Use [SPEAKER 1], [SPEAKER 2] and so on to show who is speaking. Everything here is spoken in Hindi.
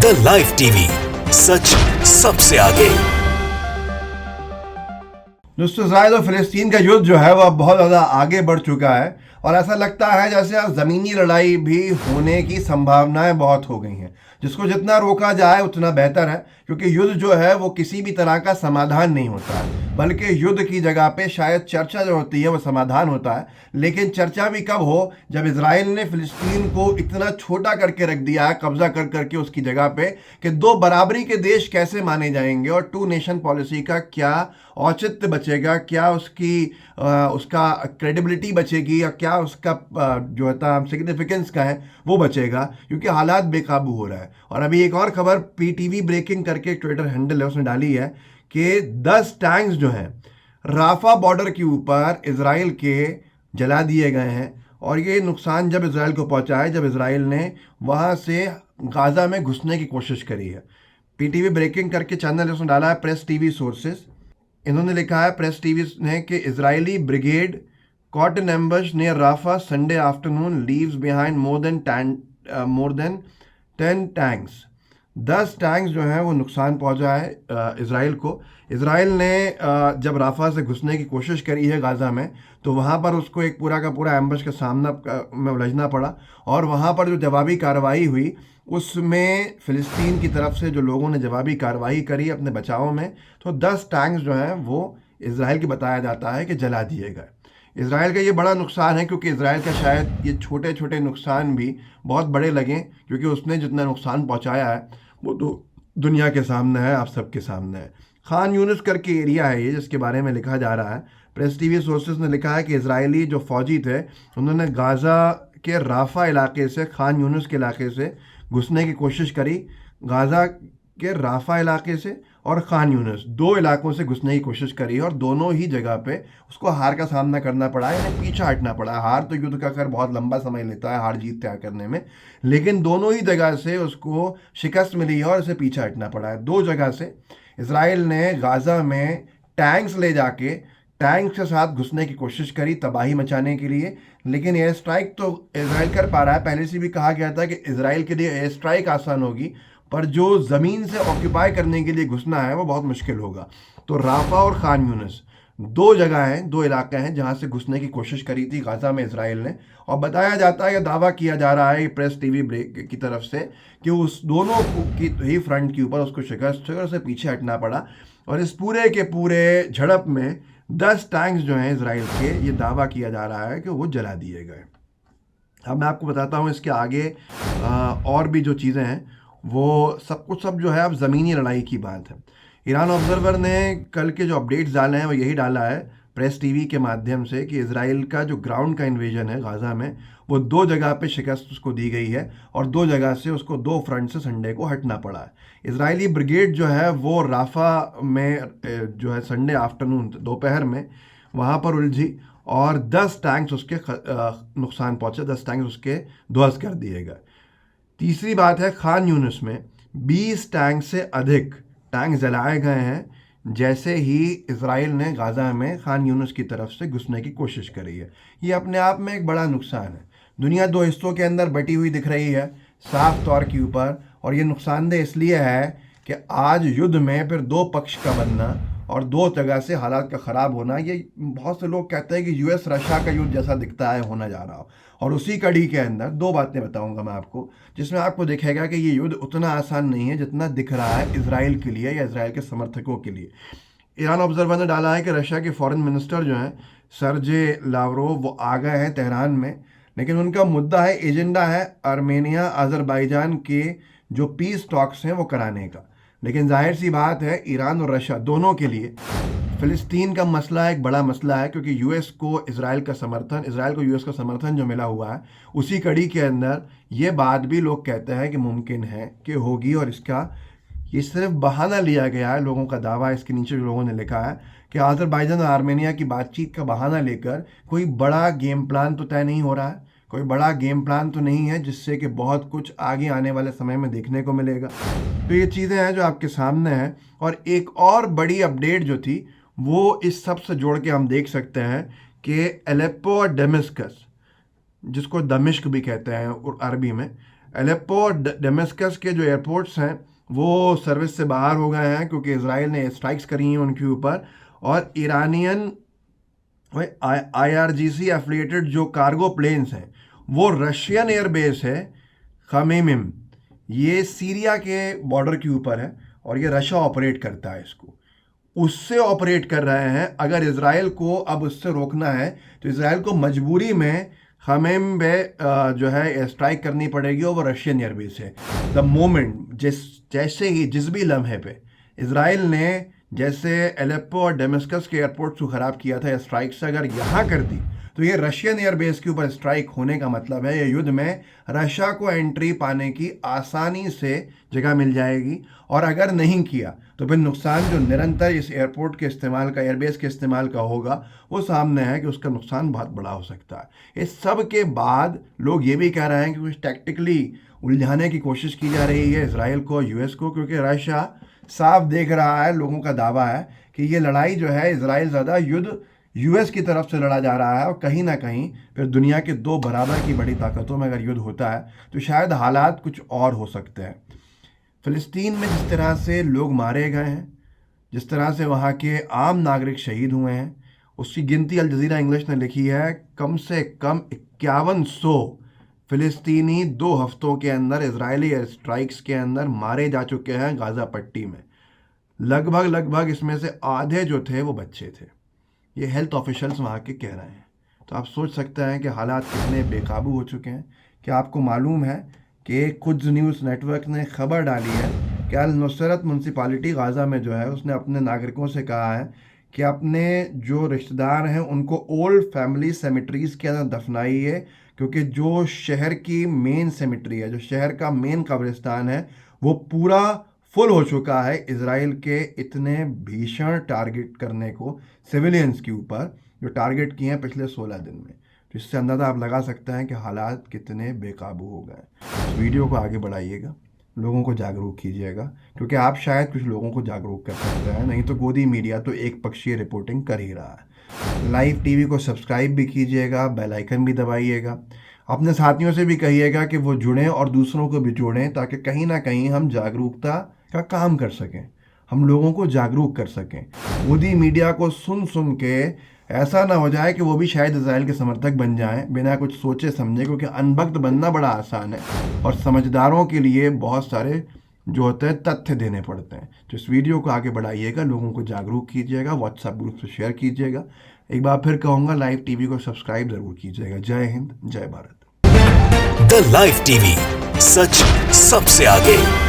[SPEAKER 1] द लाइव टीवी, सच सबसे आगे।
[SPEAKER 2] दोस्तों, इजराइल और फिलिस्तीन का युद्ध जो है वह बहुत ज़्यादा आगे बढ़ चुका है और ऐसा लगता है जैसे अब ज़मीनी लड़ाई भी होने की संभावनाएं बहुत हो गई हैं। जिसको जितना रोका जाए उतना बेहतर है, क्योंकि युद्ध जो है वो किसी भी तरह का समाधान नहीं होता है, बल्कि युद्ध की जगह पे शायद चर्चा जो होती है वो समाधान होता है। लेकिन चर्चा भी कब हो, जब इजराइल ने फिलिस्तीन को इतना छोटा करके रख दिया है, कब्जा कर करके उसकी जगह पे, कि दो बराबरी के देश कैसे माने जाएंगे और टू नेशन पॉलिसी का क्या औचित्य बचेगा, क्या उसका क्रेडिबिलिटी बचेगी, या क्या उसका जो है सिग्निफिकेंस का है वो बचेगा, क्योंकि हालात बेकाबू हो रहा है। और अभी एक और खबर पीटीवी ब्रेकिंग करके एक ट्विटर हैंडल है उसने डाली है कि 10 टैंक्स जो हैं राफा बॉर्डर के ऊपर इजराइल के जला दिए गए हैं। और ये नुकसान जब इजराइल को पहुंचा है जब इजराइल ने वहां से गाजा में घुसने की कोशिश करी है। पीटीवी ब्रेकिंग करके चैनल उसने डाला है प्रेस टीवी सोर्सेस। इन्होंने लिखा है प्रेस टीवी ने कि Israeli brigade caught in ambush near Rafah Sunday afternoon, leaves behind more than 10 tanks. 10 tanks जो हैं वो नुकसान पहुंचा है इजराइल को। इजराइल ने जब राफा से घुसने की कोशिश करी है गाज़ा में, तो वहाँ पर उसको एक पूरा का पूरा एम्बश का सामना में उलझना पड़ा। और वहाँ पर जो जवाबी कार्रवाई हुई उसमें फ़िलिस्तीन की तरफ से जो लोगों ने जवाबी कार्रवाई करी अपने बचाव में, तो 10 टैंक्स जो हैं वो इजराइल की बताया जाता है कि जला दिए गए। इजराइल का ये बड़ा नुकसान है, क्योंकि इजराइल का शायद ये छोटे छोटे नुकसान भी बहुत बड़े लगें, क्योंकि उसने जितना नुकसान पहुंचाया है वो तो दुनिया के सामने है, आप सबके सामने है। खान यूनिस करके एरिया है ये जिसके बारे में लिखा जा रहा है। प्रेस टीवी सोर्सेज ने लिखा है कि इजरायली जो फौजी थे उन्होंने गाज़ा के राफा इलाके से खान यूनिस के इलाके से घुसने की कोशिश करी। गाज़ा के राफा इलाके से और खान यूनिस दो इलाकों से घुसने की कोशिश करी और दोनों ही जगह पे उसको हार का सामना करना पड़ा, यानी पीछा हटना पड़ा। हार तो युद्ध का खैर बहुत लंबा समय लेता है हार जीत तय करने में, लेकिन दोनों ही जगह से उसको शिकस्त मिली है और उसे पीछा हटना पड़ा है। दो जगह से इजराइल ने गाज़ा में टैंक्स ले जाके टैंक के साथ घुसने की कोशिश करी तबाही मचाने के लिए, लेकिन एयर स्ट्राइक तो इजराइल कर पा रहा है। पहले से भी कहा गया था कि इजराइल के लिए एयर स्ट्राइक आसान होगी, पर जो ज़मीन से ऑक्यूपाई करने के लिए घुसना है वो बहुत मुश्किल होगा। तो राफा और खान यूनिस दो जगह हैं, दो इलाके हैं जहां से घुसने की कोशिश करी थी गाज़ा में इजराइल ने। और बताया जाता है या दावा किया जा रहा है प्रेस टीवी ब्रेक की तरफ से कि उस दोनों की ही फ्रंट के ऊपर उसको शिकस्त से पीछे हटना पड़ा। और इस पूरे के पूरे झड़प में 10 टैंक्स जो हैं इजराइल के, ये दावा किया जा रहा है कि वो जला दिए गए। अब मैं आपको बताता हूँ इसके आगे और भी जो चीज़ें हैं वो सब कुछ सब जो है अब ज़मीनी लड़ाई की बात है। ईरान ऑब्जर्वर ने कल के जो अपडेट्स डाले हैं वो यही डाला है प्रेस टीवी के माध्यम से कि इजराइल का जो ग्राउंड का इन्वेजन है गाज़ा में वो दो जगह पे शिकस्त उसको दी गई है और दो जगह से उसको दो फ्रंट से संडे को हटना पड़ा है। इजरायली ब्रिगेड जो है वो राफा में जो है संडे आफ्टरनून दोपहर में वहाँ पर उलझी और 10 टैंक्स उसके नुकसान पहुँचे, 10 टैंक्स उसके ध्वस्त कर दिए गए। तीसरी बात है खान यूनिस में 20 टैंक से अधिक टैंक जलाए गए हैं जैसे ही इजराइल ने गाज़ा में खान यूनिस की तरफ से घुसने की कोशिश करी है। ये अपने आप में एक बड़ा नुकसान है। दुनिया दो हिस्सों के अंदर बटी हुई दिख रही है साफ तौर के ऊपर, और ये नुकसानदेह इसलिए है कि आज युद्ध में फिर दो पक्ष का बनना और दो जगह से हालात का ख़राब होना, ये बहुत से लोग कहते हैं कि यूएस रशिया का युद्ध जैसा दिखता है होना जा रहा हो। और उसी कड़ी के अंदर दो बातें बताऊंगा मैं आपको जिसमें आपको दिखेगा कि ये युद्ध उतना आसान नहीं है जितना दिख रहा है इजराइल के लिए या इजराइल के समर्थकों के लिए। ईरान ऑब्जर्वर ने डाला है कि रशिया के फॉरेन मिनिस्टर जो हैं सर्जे लावरोव वो आ गए हैं तेहरान में, लेकिन उनका मुद्दा है, एजेंडा है आर्मेनिया अजरबैजान के जो पीस टॉक्स हैं वो कराने का। लेकिन जाहिर सी बात है ईरान और रशिया दोनों के लिए फ़िलिस्तीन का मसला एक बड़ा मसला है, क्योंकि यूएस को इजराइल को यूएस का समर्थन जो मिला हुआ है उसी कड़ी के अंदर ये बात भी लोग कहते हैं कि मुमकिन है कि होगी। और इसका ये सिर्फ बहाना लिया गया है, लोगों का दावा है, इसके नीचे जो लोगों ने लिखा है कि अजरबैजान और आर्मेनिया की बातचीत का बहाना लेकर कोई बड़ा गेम प्लान तो तय नहीं हो रहा है, कोई बड़ा गेम प्लान तो नहीं है जिससे कि बहुत कुछ आगे आने वाले समय में देखने को मिलेगा। तो ये चीज़ें हैं जो आपके सामने हैं। और एक और बड़ी अपडेट जो थी वो इस सब से जोड़ के हम देख सकते हैं कि एलेप्पो और डेमस्कस, जिसको दमिश्क भी कहते हैं और अरबी में, एलेप्पो और डेमेस्कस के जो एयरपोर्ट्स हैं वो सर्विस से बाहर हो गए हैं क्योंकि इसराइल ने स्ट्राइक्स करी हैं उनके ऊपर। और ईरानियन IRGC एफिलिएटेड जो कार्गो प्लेन्स हैं वो रशियन एयरबेस है खमीमिम, ये सीरिया के बॉर्डर के ऊपर है और ये रशिया ऑपरेट करता है इसको, उससे ऑपरेट कर रहे हैं। अगर इसराइल को अब उससे रोकना है तो इसराइल को मजबूरी में खमीम पे जो है स्ट्राइक करनी पड़ेगी और वो रशियन एयरबेस है। द मोमेंट जैसे ही जिस भी लम्हे पे इसराइल ने जैसे एलेप्पो और डेमेस्कस के एयरपोर्ट्स को ख़राब किया था स्ट्राइक से, अगर यहाँ कर दी तो ये रशियन एयरबेस के ऊपर स्ट्राइक होने का मतलब है ये युद्ध में रशिया को एंट्री पाने की आसानी से जगह मिल जाएगी। और अगर नहीं किया तो फिर नुकसान जो निरंतर इस एयरपोर्ट के इस्तेमाल का, एयरबेस के इस्तेमाल का होगा, वो सामने है कि उसका नुकसान बहुत बड़ा हो सकता है। इस सब के बाद लोग ये भी कह रहे हैं कि कुछ टैक्टिकली उलझाने की कोशिश की जा रही है इसराइल को, US को, क्योंकि रशिया साफ देख रहा है, लोगों का दावा है कि ये लड़ाई जो है इसराइल ज़्यादा युद्ध US की तरफ से लड़ा जा रहा है। और कहीं ना कहीं फिर दुनिया के दो बराबर की बड़ी ताकतों में अगर युद्ध होता है तो शायद हालात कुछ और हो सकते हैं। फ़िलिस्तीन में जिस तरह से लोग मारे गए हैं, जिस तरह से वहाँ के आम नागरिक शहीद हुए हैं, उसकी गिनती अल जज़ीरा इंग्लिश ने लिखी है, कम से कम 5100 फ़िलिस्तीनी 2 हफ्तों के अंदर इजरायली एयर स्ट्राइक्स के अंदर मारे जा चुके हैं गाज़ा पट्टी में। लगभग इसमें से आधे जो थे वो बच्चे थे। ये हेल्थ ऑफिशियल्स वहाँ के कह रहे हैं। तो आप सोच सकते हैं कि हालात कितने बेकाबू हो चुके हैं। क्या आपको मालूम है कि कुछ न्यूज़ नेटवर्क ने खबर डाली है कि अल नुसरत म्यूनसिपालिटी गाज़ा में जो है उसने अपने नागरिकों से कहा है कि अपने जो रिश्तेदार हैं उनको ओल्ड फैमिली सेमेट्रीज़ के अंदर दफनाइए, क्योंकि जो शहर की मेन सेमेट्री है, जो शहर का मेन कब्रिस्तान है, वो पूरा फुल हो चुका है इसराइल के इतने भीषण टारगेट करने को सिविलियंस के ऊपर, जो टारगेट किए हैं पिछले 16 दिन में। तो इससे अंदाज़ा आप लगा सकते हैं कि हालात कितने बेकाबू हो गए। इस वीडियो को आगे बढ़ाइएगा, लोगों को जागरूक कीजिएगा, क्योंकि आप शायद कुछ लोगों को जागरूक कर सकते हैं, नहीं तो गोदी मीडिया तो एक पक्षीय रिपोर्टिंग कर ही रहा है। लाइव टीवी को सब्सक्राइब भी कीजिएगा, बेल आइकन भी दबाइएगा, अपने साथियों से भी कहिएगा कि वो जुड़ें और दूसरों को भी जोड़ें, ताकि कहीं ना कहीं हम जागरूकता का काम कर सकें, हम लोगों को जागरूक कर सकें। मोदी मीडिया को सुन के ऐसा ना हो जाए कि वो भी शायद इजराइल के समर्थक बन जाएं बिना कुछ सोचे समझे, क्योंकि अनभक्त बनना बड़ा आसान है और समझदारों के लिए बहुत सारे जो होते हैं तथ्य देने पड़ते हैं। तो इस वीडियो को आगे बढ़ाइएगा, लोगों को जागरूक कीजिएगा, व्हाट्सएप ग्रुप से शेयर कीजिएगा। एक बार फिर कहूँगा, लाइव टीवी को सब्सक्राइब जरूर कीजिएगा। जय हिंद, जय भारत।
[SPEAKER 1] द लाइव टीवी, सच सबसे आगे।